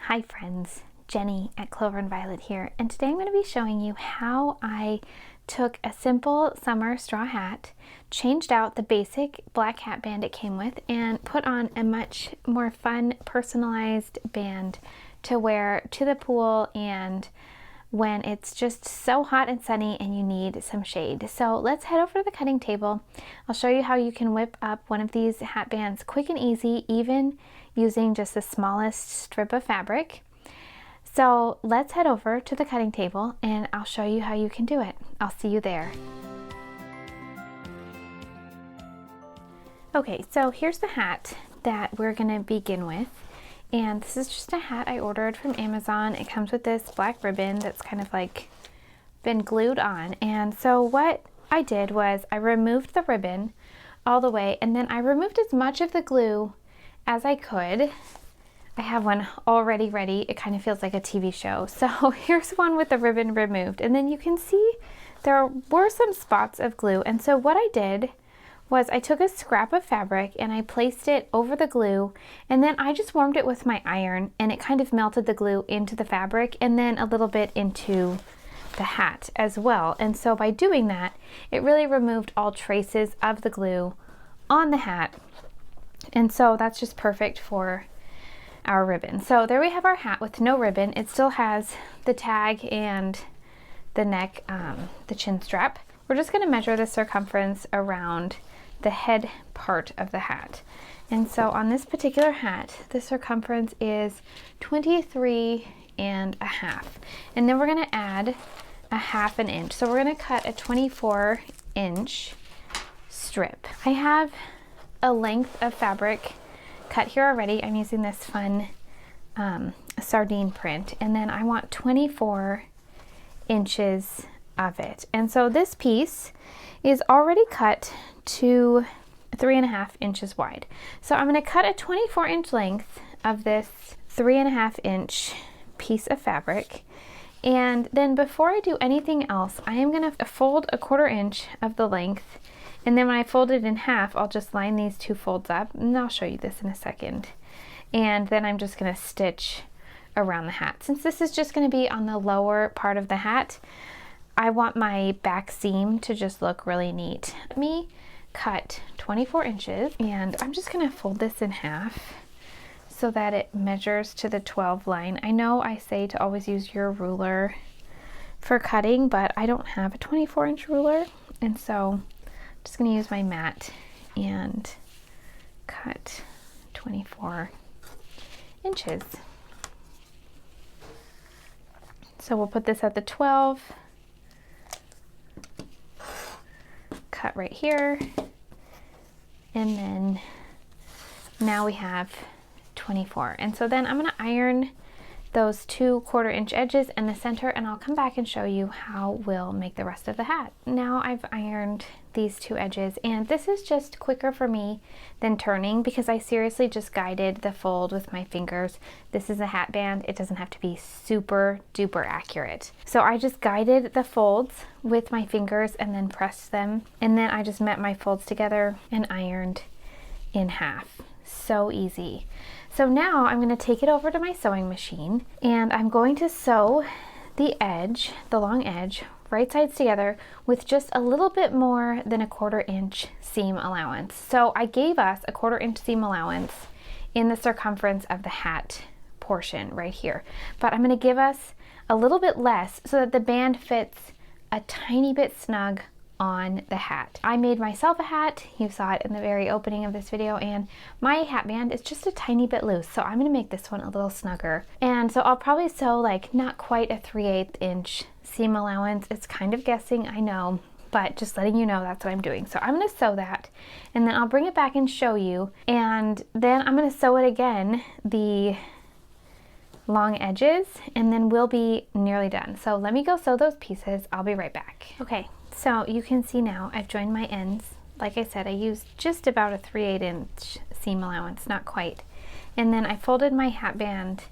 Hi friends, Jenny at Clover and Violet here, and today I'm going to be showing you how I took a simple summer straw hat, changed out the basic black hat band it came with, and put on a much more fun personalized band to wear to the pool and when it's just so hot and sunny and you need some shade. So let's head over to the cutting table. I'll show you how you can whip up one of these hat bands quick and easy, even using just the smallest strip of fabric. So let's head over to the cutting table and I'll show you how you can do it. I'll see you there. Okay, so here's the hat that we're gonna begin with. And this is just a hat I ordered from Amazon. It comes with this black ribbon that's kind of like been glued on. And so what I did was I removed the ribbon all the way, and then I removed as much of the glue as I could. I have one already ready. It kind of feels like a TV show. So here's one with the ribbon removed. And then you can see there were some spots of glue. And so what I did was I took a scrap of fabric and I placed it over the glue, and then I just warmed it with my iron, and it kind of melted the glue into the fabric and then a little bit into the hat as well. And so by doing that, it really removed all traces of the glue on the hat. And so that's just perfect for our ribbon. So there we have our hat with no ribbon. It still has the tag and the neck, the chin strap. We're just going to measure the circumference around the head part of the hat. And so on this particular hat, the circumference is 23 and a half. And then we're going to add a half an inch. So we're going to cut a 24-inch strip. I have a length of fabric cut here already. I'm using this fun sardine print, and then I want 24 inches of it. And so this piece is already cut to 3.5 inches wide. So I'm going to cut a 24-inch length of this 3.5 inch piece of fabric. And then before I do anything else, I am going to fold a 1/4 inch of the length. And then when I fold it in half, I'll just line these two folds up, and I'll show you this in a second. And then I'm just going to stitch around the hat. Since this is just going to be on the lower part of the hat, I want my back seam to just look really neat. Let me cut 24 inches, and I'm just going to fold this in half so that it measures to the 12 line. I know I say to always use your ruler for cutting, but I don't have a 24-inch ruler, and so I'm just going to use my mat and cut 24 inches. So we'll put this at the 12. Cut right here, and then now we have 24. And so then I'm going to iron those 2 1/4 inch edges in the center, and I'll come back and show you how we'll make the rest of the hat. Now I've ironed these 2 edges, and this is just quicker for me than turning because I seriously just guided the fold with my fingers. This is a hat band. It doesn't have to be super duper accurate. So I just guided the folds with my fingers and then pressed them, and then I just met my folds together and ironed in half. So easy. So now I'm going to take it over to my sewing machine, and I'm going to sew the edge, the long edge, right sides together with just a little bit more than a 1/4 inch seam allowance. So I gave us a 1/4 inch seam allowance in the circumference of the hat portion right here, but I'm going to give us a little bit less so that the band fits a tiny bit snug on the hat. I made myself a hat. You saw it in the very opening of this video, and my hat band is just a tiny bit loose, so I'm going to make this one a little snugger. And so I'll probably sew like not quite a 3/8 inch seam allowance. It's kind of guessing, I know, but just letting you know that's what I'm doing. So I'm going to sew that, and then I'll bring it back and show you, and then I'm going to sew it again, the long edges, and then we'll be nearly done. So let me go sew those pieces. I'll be right back. Okay, so you can see now I've joined my ends. Like I said, I used just about a 3/8 inch seam allowance, not quite. And then I folded my hat band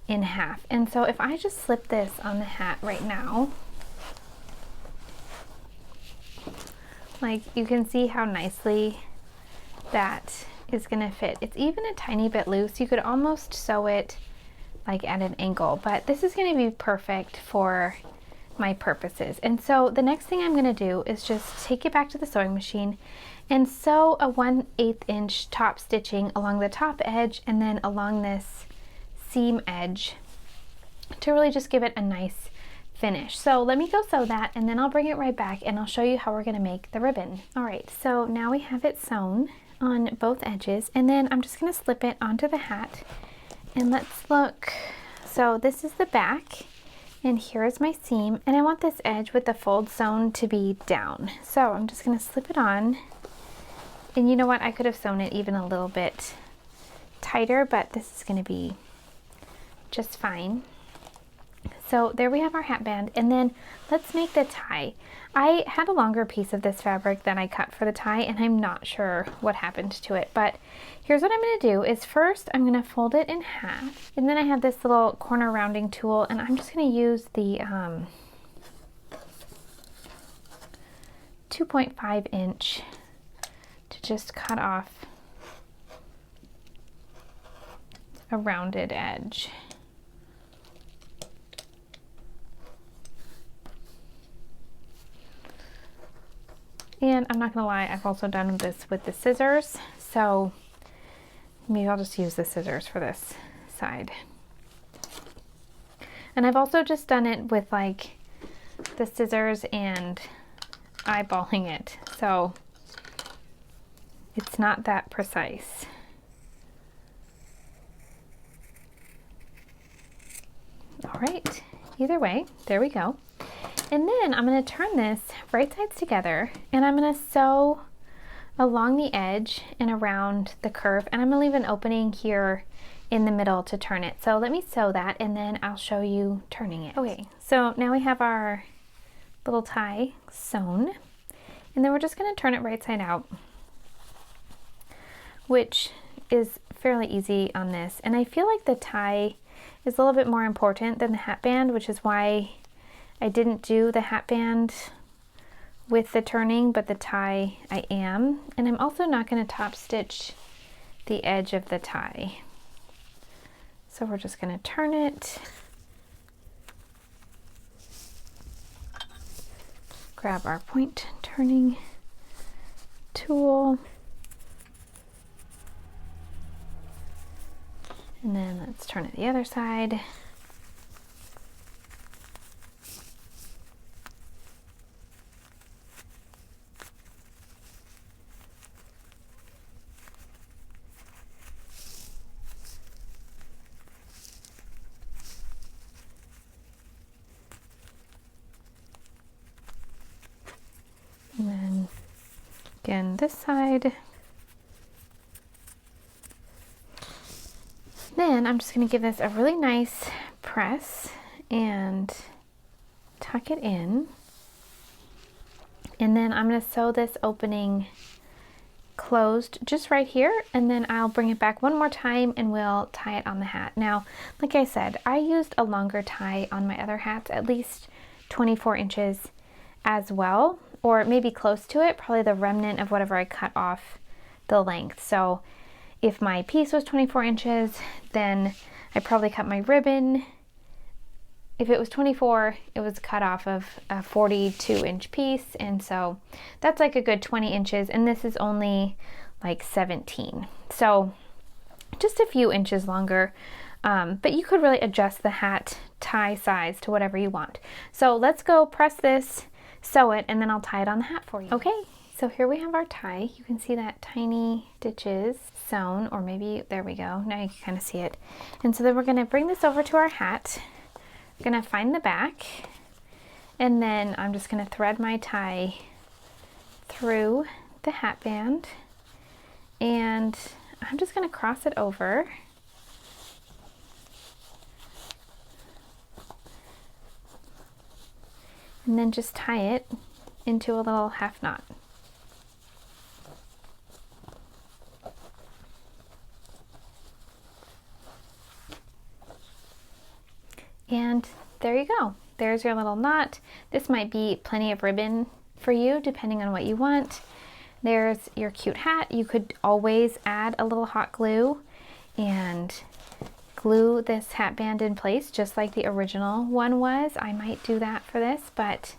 in half. And so if I just slip this on the hat right now, like you can see how nicely that is gonna fit. It's even a tiny bit loose. You could almost sew it like at an angle, but this is going to be perfect for my purposes. And so the next thing I'm going to do is just take it back to the sewing machine and sew a 1/8 inch top stitching along the top edge and then along this seam edge to really just give it a nice finish. So let me go sew that and then I'll bring it right back and I'll show you how we're going to make the ribbon. All right, so now we have it sewn on both edges, and then I'm just going to slip it onto the hat. And let's look. So this is the back and here is my seam, and I want this edge with the fold sewn to be down. So I'm just going to slip it on, and you know what, I could have sewn it even a little bit tighter, but this is going to be just fine. So there we have our hat band, and then let's make the tie. I had a longer piece of this fabric that I cut for the tie, and I'm not sure what happened to it, but here's what I'm going to do is first I'm going to fold it in half, and then I have this little corner rounding tool, and I'm just going to use the 2.5 inch to just cut off a rounded edge. And I'm not gonna lie, I've also done this with the scissors, so maybe I'll just use the scissors for this side. And I've also just done it with like the scissors and eyeballing it, so it's not that precise. All right, either way, there we go. And then I'm going to turn this right sides together, and I'm going to sew along the edge and around the curve, and I'm going to leave an opening here in the middle to turn it. So let me sew that and then I'll show you turning it. Okay, so now we have our little tie sewn, and then we're just going to turn it right side out, which is fairly easy on this. And I feel like the tie is a little bit more important than the hat band, which is why I didn't do the hat band with the turning, but the tie I am. And I'm also not going to top stitch the edge of the tie. So we're just going to turn it, grab our point turning tool, and then let's turn it the other side. And then again this side. Then I'm just going to give this a really nice press and tuck it in. And then I'm going to sew this opening closed just right here, and then I'll bring it back one more time and we'll tie it on the hat. Now, like I said, I used a longer tie on my other hats, at least 24 inches as well, or maybe close to it, probably the remnant of whatever I cut off the length. So if my piece was 24 inches, then I probably cut my ribbon. If it was 24, it was cut off of a 42-inch piece, and so that's like a good 20 inches, and this is only like 17. So just a few inches longer, but you could really adjust the hat tie size to whatever you want. So let's go press this, sew it, and then I'll tie it on the hat for you. Okay, so here we have our tie. You can see that tiny stitches sewn, or maybe, there we go. Now you can kind of see it. And so then we're gonna bring this over to our hat. We're gonna find the back, and then I'm just gonna thread my tie through the hat band, and I'm just gonna cross it over. And then just tie it into a little half knot. And there you go. There's your little knot. This might be plenty of ribbon for you, depending on what you want. There's your cute hat. You could always add a little hot glue and glue glue this hat band in place just like the original one was. I might do that for this, but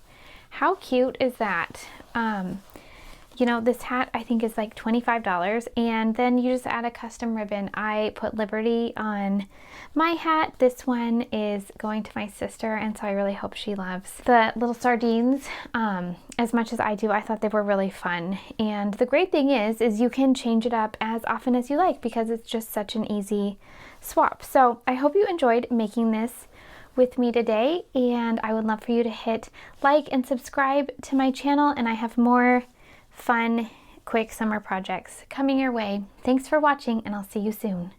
how cute is that? You know, this hat I think is like $25, and then you just add a custom ribbon. I put Liberty on my hat. This one is going to my sister, and so I really hope she loves the little sardines as much as I do. I thought they were really fun, and the great thing is you can change it up as often as you like because it's just such an easy swap. So I hope you enjoyed making this with me today, and I would love for you to hit like and subscribe to my channel, and I have more fun, quick summer projects coming your way. Thanks for watching, and I'll see you soon.